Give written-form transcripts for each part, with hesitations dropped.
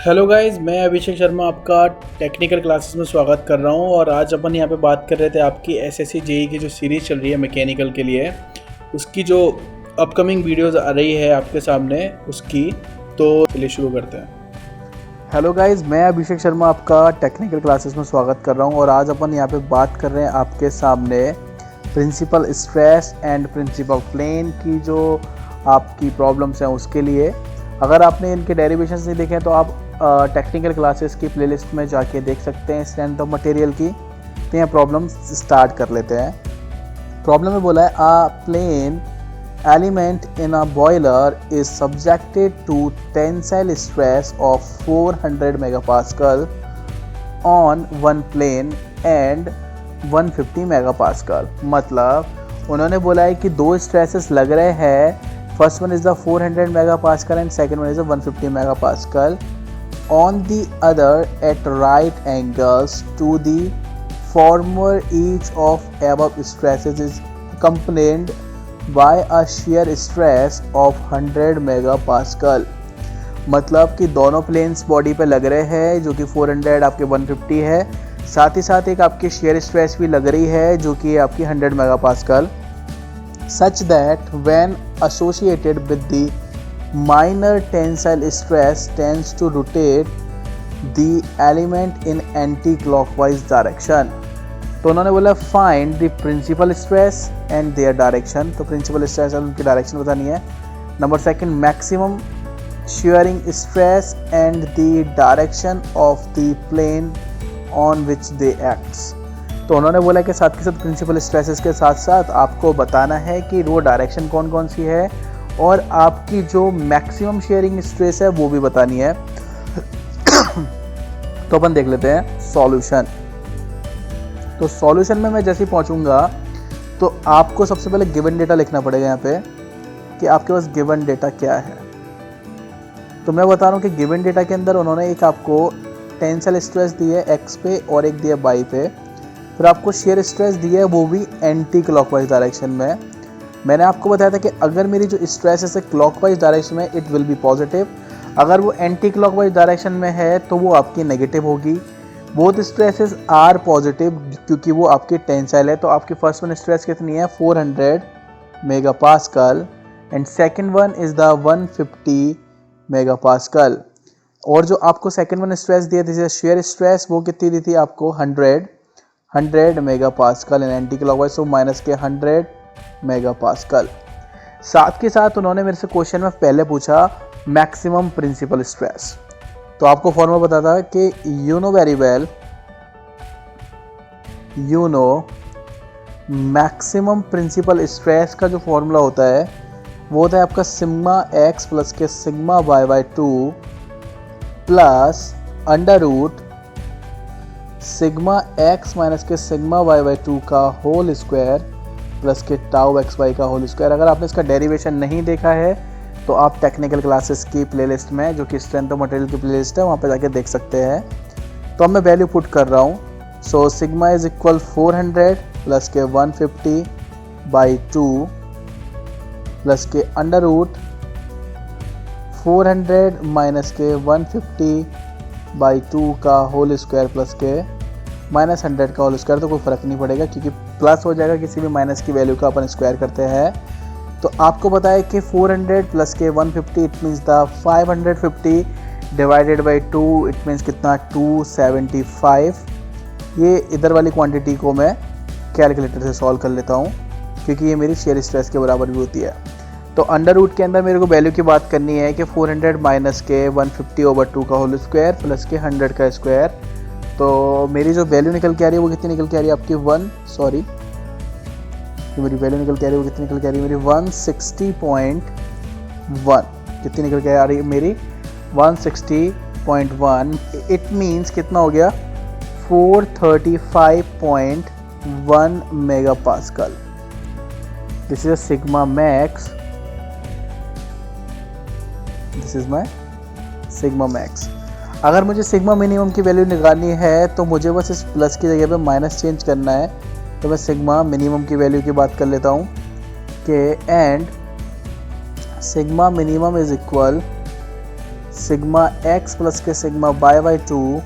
Hello guys, मैं अभिषेक शर्मा आपका technical classes में स्वागत कर रहा हूं। और आज अपन यहाँ पे बात कर रहे थे आपकी एसएससी जेई की जो सीरीज़ चल रही है मैकेनिकल के लिए, उसकी जो अपकमिंग वीडियोस आ रही है आपके सामने उसकी। तो चलिए शुरू करते हैं। हेलो गाइस, मैं अभिषेक शर्मा आपका टेक्निकल क्लासेस में स्वागत कर रहा हूँ। और आज अपन यहाँ पे बात कर रहे हैं आपके सामने principal stress and principal plane की जो आपकी प्रॉब्लम्स हैं उसके लिए। अगर आपने इनके डेरिवेशंस नहीं देखे हैं तो आप टेक्निकल क्लासेस की प्लेलिस्ट में जाके देख सकते हैं स्ट्रेंथ ऑफ मटेरियल की। तो यहाँ प्रॉब्लम स्टार्ट कर लेते हैं। प्रॉब्लम में बोला है a plane element in a boiler is subjected to tensile stress of 400 megapascal on one plane and 150 megapascal. मतलब उन्होंने बोला है कि दो स्ट्रेसेस लग रहे हैं। First one is the 400 megapascal and second one is the 150 megapascal on the other at right angles to the former. Each of above stresses is accompanied by a shear stress of 100 megapascal। मतलब कि दोनों planes body पे लग रहे हैं जो कि 400 आपके 150 है, साथ ही साथ एक आपकी shear stress भी लग रही है जो कि आपकी 100 megapascal, such that when associated with the minor tensile stress tends to rotate the element in anti-clockwise direction। तो उन्होंने बोला find the principal stress and their direction। तो principal stress और उनकी डायरेक्शन बतानी है। Number second maximum shearing stress and the direction of the plane on which they acts। तो उन्होंने बोला कि साथ के साथ प्रिंसिपल स्ट्रेसेस के साथ साथ आपको बताना है कि वो डायरेक्शन कौन कौन सी है और आपकी जो मैक्सिमम शेयरिंग स्ट्रेस है वो भी बतानी है। तो अपन देख लेते हैं सॉल्यूशन। तो सॉल्यूशन में मैं जैसे ही पहुंचूंगा तो आपको सबसे पहले गिवन डेटा लिखना पड़ेगा यहाँ पे कि आपके पास गिवन डेटा क्या है। तो मैं बता रहा हूँ कि गिवन डेटा के अंदर उन्होंने एक आपको टेंसाइल स्ट्रेस दी है एक्स पे और एक दिया वाई पे, फिर आपको शेयर स्ट्रेस दी है वो भी एंटी क्लॉकवाइज डायरेक्शन में। मैंने आपको बताया था कि अगर मेरी जो स्ट्रेस है क्लॉकवाइज डायरेक्शन में इट विल बी पॉजिटिव, अगर वो एंटी क्लॉकवाइज डायरेक्शन में है तो वो आपकी नेगेटिव होगी। बोथ स्ट्रेसेस आर पॉजिटिव क्योंकि वो आपकी टेंसाइल है। तो आपकी फर्स्ट वन स्ट्रेस कितनी है 400 megapascal and second one is the 150 megapascal. और जो आपको सेकेंड वन स्ट्रेस दिया थी शेयर स्ट्रेस वो कितनी दी थी आपको 100 megapascal and anti clockwise so minus के 100 मेगापास्कल। साथ के साथ उन्होंने मेरे से क्वेश्चन में पहले पूछा मैक्सिमम प्रिंसिपल स्ट्रेस। तो आपको फॉर्मूला बता था कि you know very well, you know maximum principal stress का जो फॉर्मूला होता है वो होता है आपका सिग्मा एक्स प्लस के sigma y by 2 plus under root sigma x minus के सिग्मा वाई बाई 2 का होल स्क्वायर प्लस के टाउ एक्स वाई का होल स्क्वायर। अगर आपने इसका डेरिवेशन नहीं देखा है तो आप टेक्निकल क्लासेस की प्लेलिस्ट में जो कि स्ट्रेंथ ऑफ मटेरियल की प्लेलिस्ट है वहाँ पे जाके देख सकते हैं। तो अब मैं वैल्यू पुट कर रहा हूँ। So sigma is equal 400 plus के 150 बाई 2 प्लस के अंडर रूट 400 माइनस के 150 बाई 2 का होल स्क्वायर प्लस के माइनस 100 का होल स्क्वायर। तो कोई फ़र्क नहीं पड़ेगा क्योंकि प्लस हो जाएगा किसी भी माइनस की वैल्यू का अपन स्क्वायर करते हैं। तो आपको पता है कि 400 प्लस के 150 it means the 550 divided by 2 it means कितना 275। ये इधर वाली क्वांटिटी को मैं कैलकुलेटर से सॉल्व कर लेता हूँ क्योंकि ये मेरी शेयर स्ट्रेस के बराबर भी होती है। तो अंडर रूट के अंदर मेरे को वैल्यू की बात करनी है कि 400 माइनस के 150 ओवर 2 का होल स्क्वायर प्लस के 100 का स्क्वायर। तो मेरी जो वैल्यू निकल के आ रही है वो कितनी निकल के आ रही है आपकी मेरी वैल्यू निकल के आ रही है वो कितनी निकल के आ रही है मेरी 160.1। कितनी निकल के आ रही है मेरी 160.1। इट मीन्स कितना हो गया 435.1 megapascal. This is a sigma max, this is my sigma max. अगर मुझे सिग्मा मिनिमम की वैल्यू निकालनी है तो मुझे बस इस प्लस की जगह पे माइनस चेंज करना है। तो मैं सिग्मा मिनिमम की वैल्यू की बात कर लेता हूँ कि and sigma minimum is equal sigma x plus के sigma y by two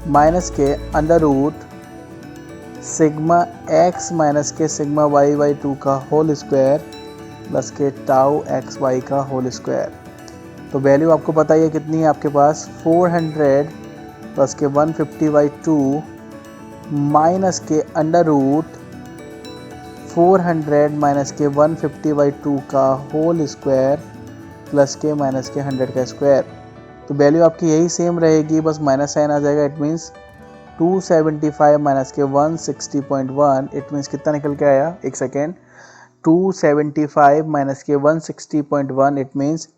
minus के under root sigma x minus के सिग्मा वाई बाई टू का होल स्क्वायर प्लस के टाउ एक्स वाई का होल स्क्वायर। तो वैल्यू आपको पता ही है कितनी है आपके पास, 400 प्लस के 150 बाई टू माइनस के अंडर रूट 400 माइनस के 150 बाई टू का होल स्क्वायर प्लस के माइनस के 100 का स्क्वायर। तो वैल्यू आपकी यही सेम रहेगी, बस माइनस साइन आ जाएगा। इट मीन्स 275 माइनस के 160.1, इट मीन्स कितना निकल के आया, एक सेकेंड, 275 माइनस के 160.1, it means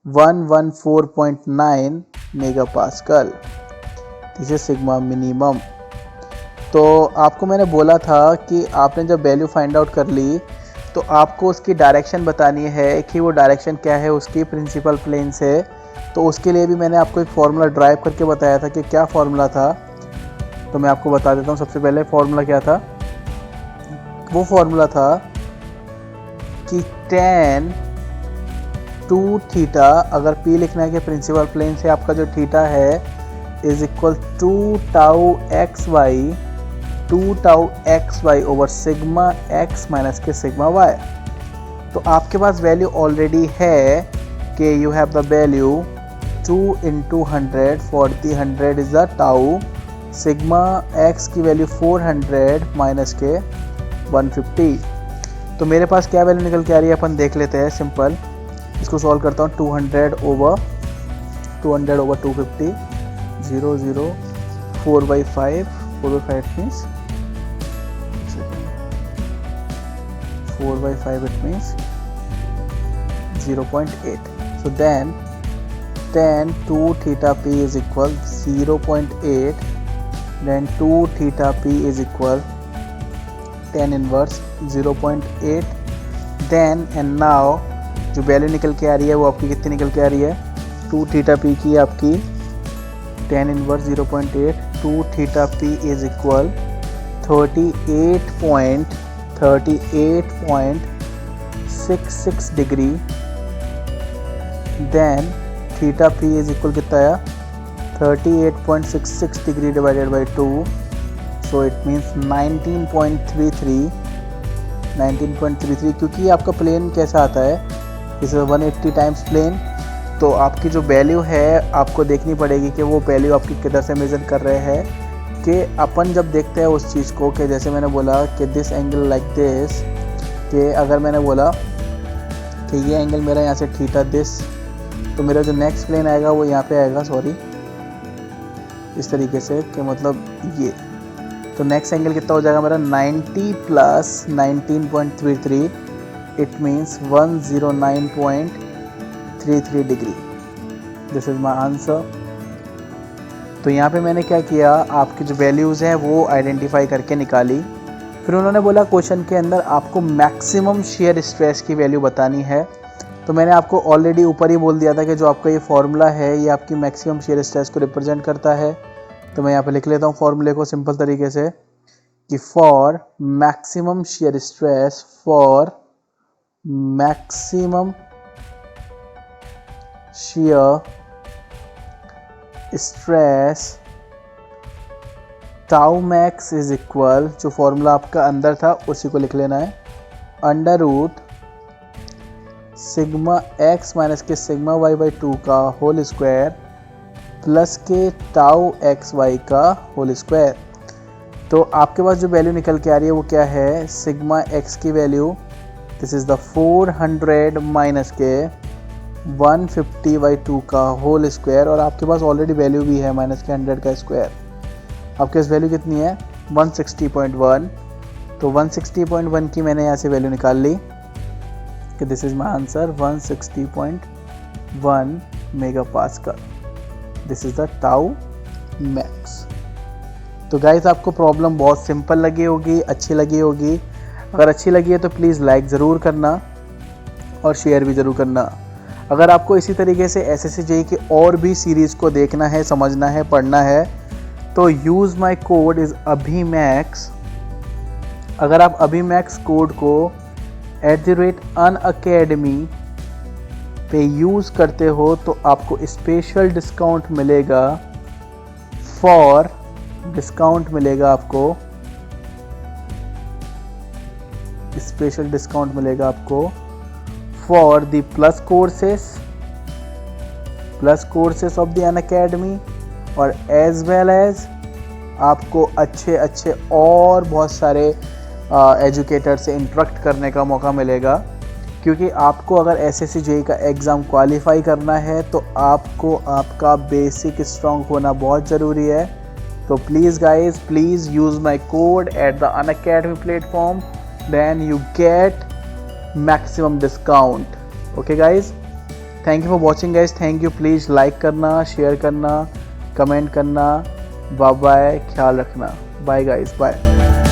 114.9 mega pascal. This is sigma minimum. तो आपको मैंने बोला था कि आपने जब वैल्यू फाइंड आउट कर ली तो आपको उसकी डायरेक्शन बतानी है कि वो डायरेक्शन क्या है उसकी प्रिंसिपल प्लेन से। तो उसके लिए भी मैंने आपको एक फार्मूला ड्राइव करके बताया था कि क्या फार्मूला था, तो मैं आपको बता देता हूँ। सबसे पहले फार्मूला क्या था, वो फार्मूला था कि tan 2 थीटा, अगर p लिखना है कि प्रिंसिपल प्लेन से आपका जो थीटा है is equal to tau x y over sigma x minus के सिग्मा वाई। तो आपके पास वैल्यू ऑलरेडी है कि you have the value 2 into 100 for the 100 is the tau, sigma x की वैल्यू 400 माइनस के 150। तो मेरे पास क्या वैल्यू निकल के आ रही है अपन देख लेते हैं। सिंपल इसको सॉल्व करता हूँ। 200 over 250, 0 0 4/5 means 4/5 it means 0.8. So then tan 2 theta p is equal 0.8, then 2 theta p is equal tan inverse 0.8. then and now जो वैल्यू निकल के आ रही है वो आपकी कितनी निकल के आ रही है, 2 थीटा पी की आपकी tan inverse 0.8, 2 theta P is equal 38.66 degree. Then theta P is equal कितना आया, 38.66 degree divided by 2, so it means 19.33, क्योंकि आपका प्लेन कैसा आता है, इस 180 टाइम्स प्लेन। तो आपकी जो वैल्यू है आपको देखनी पड़ेगी कि वो वैल्यू आपकी किधर से मेजर कर रहे हैं। कि अपन जब देखते हैं उस चीज़ को कि जैसे मैंने बोला कि दिस एंगल लाइक दिस, कि अगर मैंने बोला कि ये एंगल मेरा यहाँ से थीटा दिस, तो मेरा जो नेक्स्ट प्लेन आएगा वो यहाँ पे आएगा, सॉरी इस तरीके से कि मतलब ये, तो नेक्स्ट एंगल कितना हो जाएगा मेरा 90 plus 19.33, it means 109.33 degree. This is my answer. तो यहाँ पे मैंने क्या किया, आपकी जो वैल्यूज़ हैं वो आइडेंटिफाई करके निकाली। फिर उन्होंने बोला क्वेश्चन के अंदर आपको मैक्सिमम शेयर स्ट्रेस की वैल्यू बतानी है। तो मैंने आपको ऑलरेडी ऊपर ही बोल दिया था कि जो आपका ये फार्मूला है ये आपकी मैक्सिमम शेयर स्ट्रेस को रिप्रेजेंट करता है। तो मैं यहाँ पे लिख लेता हूँ फॉर्मूले को सिंपल तरीके से कि for maximum shear stress, for maximum shear stress tau max is equal, जो फॉर्मूला आपका अंदर था उसी को लिख लेना है, under root sigma x minus के सिग्मा वाई बाई 2 का होल स्क्वायर प्लस के टाउ एक्स वाई का होल स्क्वायर। तो आपके पास जो वैल्यू निकल के आ रही है वो क्या है, सिग्मा एक्स की value this is the 400 minus के 150 बाई 2 का होल स्क्वायर, और आपके पास ऑलरेडी वैल्यू भी है माइनस के 100 का स्क्वायर। आपके पास वैल्यू कितनी है 160.1, तो 160.1 की मैंने यहाँ से वैल्यू निकाल ली कि this is my answer 160.1 mega pascal. This is the tau max. तो गाइस आपको प्रॉब्लम बहुत सिंपल लगी होगी, अच्छी लगी होगी। अगर अच्छी लगी है तो प्लीज़ लाइक ज़रूर करना और शेयर भी ज़रूर करना। अगर आपको इसी तरीके से एसएससी जेईई की और भी सीरीज़ को देखना है, समझना है, पढ़ना है तो यूज़ माई कोड इज़ अभीमैक्स। अगर आप अभीमैक्स कोड को @unacademy पे यूज़ करते हो तो आपको स्पेशल डिस्काउंट मिलेगा for the plus courses of the Unacademy, और एज वेल एज आपको अच्छे और बहुत सारे एजुकेटर से इंटरेक्ट करने का मौका मिलेगा। क्योंकि आपको अगर एसएससी जेईई का एग्ज़ाम क्वालिफाई करना है तो आपको आपका बेसिक स्ट्रॉन्ग होना बहुत ज़रूरी है। तो please guys, please use my code at the Unacademy platform, then you get maximum discount. Okay guys, thank you for watching guys, thank you. Please like करना, शेयर करना, कमेंट करना। बाय बाय, ख्याल रखना। Bye guys, bye.